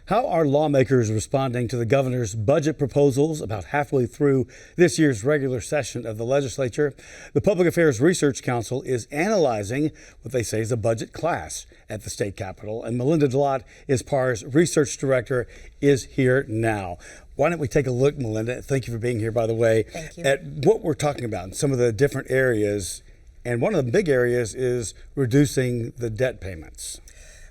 How are lawmakers responding to the governor's budget proposals about halfway through this year's regular session of the legislature? The Public Affairs Research Council is analyzing what they say is a budget class at the state capitol, and Melinda Deslatte, ISPAR's research director, is here now. Why don't we take a look, Melinda? Thank you for being here, by the way. Thank you. At what we're talking about in some of the different areas. And one of the big areas is reducing the debt payments.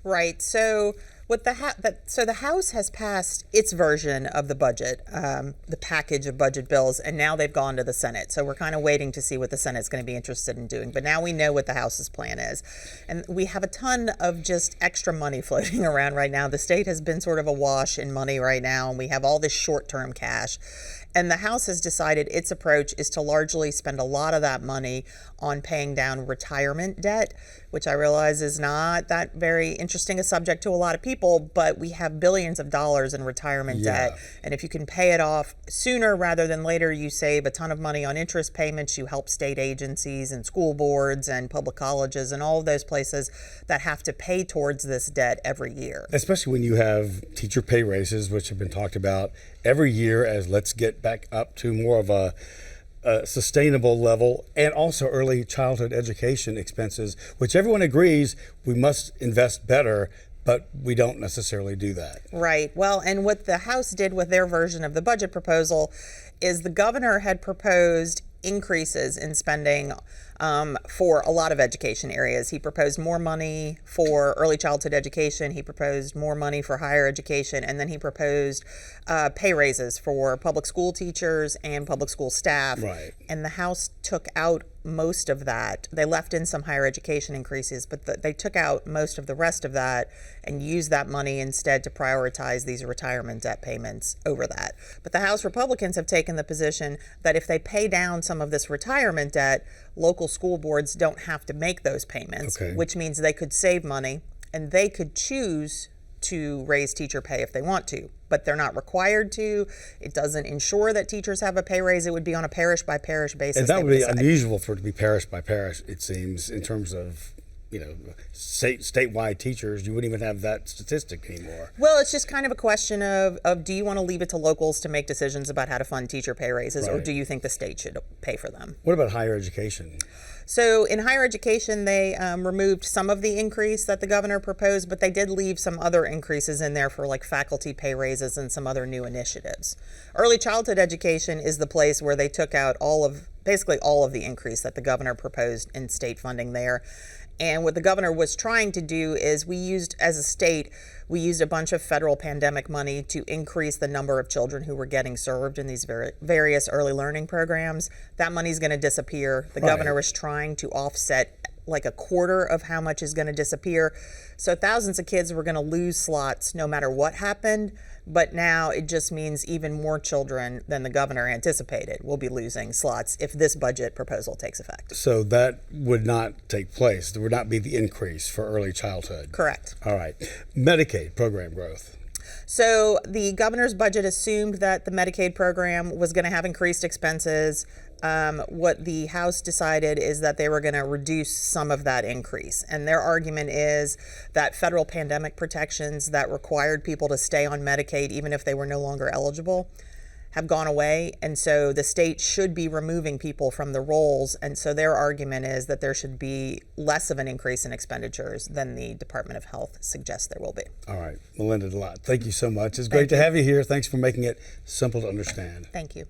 Right. So the House has passed its version of the budget, the package of budget bills, and now they've gone to the Senate. So we're kind of waiting to see what the Senate's going to be interested in doing. But now we know what the House's plan is. And we have a ton of just extra money floating around right now. The state has been sort of awash in money right now, and we have all this short-term cash. And the House has decided its approach is to largely spend a lot of that money on paying down retirement debt, which I realize is not that very interesting a subject to a lot of people, but we have billions of dollars in retirement debt. And if you can pay it off sooner rather than later, you save a ton of money on interest payments. You help state agencies and school boards and public colleges and all of those places that have to pay towards this debt every year. Especially when you have teacher pay raises, which have been talked about every year as let's get back up to more of a sustainable level, and also early childhood education expenses, which everyone agrees we must invest better, but we don't necessarily do that. Right. Well, and what the House did with their version of the budget proposal is the governor had proposed increases in spending for a lot of education areas. He proposed more money for early childhood education. He proposed more money for higher education. And then he proposed pay raises for public school teachers and public school staff. Right. And the House took out most of that. They left in some higher education increases, but they took out most of the rest of that and used that money instead to prioritize these retirement debt payments over that. But the House Republicans have taken the position that if they pay down some of this retirement debt, local school boards don't have to make those payments, which means they could save money and they could choose to raise teacher pay if they want to, but they're not required to. It doesn't ensure that teachers have a pay raise. It would be on a parish by parish basis. And that would be unusual for it to be parish by parish, it seems, in terms of, you know, statewide teachers. You wouldn't even have that statistic anymore. Well, it's just kind of a question of do you want to leave it to locals to make decisions about how to fund teacher pay raises, or do you think the state should pay for them? What about higher education? So in higher education, they removed some of the increase that the governor proposed, but they did leave some other increases in there for like faculty pay raises and some other new initiatives. Early childhood education is the place where they took out basically all of the increase that the governor proposed in state funding there. And what the governor was trying to do is as a state, we used a bunch of federal pandemic money to increase the number of children who were getting served in these various early learning programs. That money's going to disappear. The governor was trying to offset like a quarter of how much is going to disappear. So thousands of kids were going to lose slots no matter what happened. But now it just means even more children than the governor anticipated will be losing slots if this budget proposal takes effect. So that would not take place. There would not be the increase for early childhood. Correct. All right. Medicaid program growth. So the governor's budget assumed that the Medicaid program was going to have increased expenses. What the House decided is that they were going to reduce some of that increase. And their argument is that federal pandemic protections that required people to stay on Medicaid even if they were no longer eligible have gone away. And so the state should be removing people from the rolls. And so their argument is that there should be less of an increase in expenditures than the Department of Health suggests there will be. All right. Melinda Deslatte, thank you so much. It's great to have you here. Thanks for making it simple to understand. Thank you.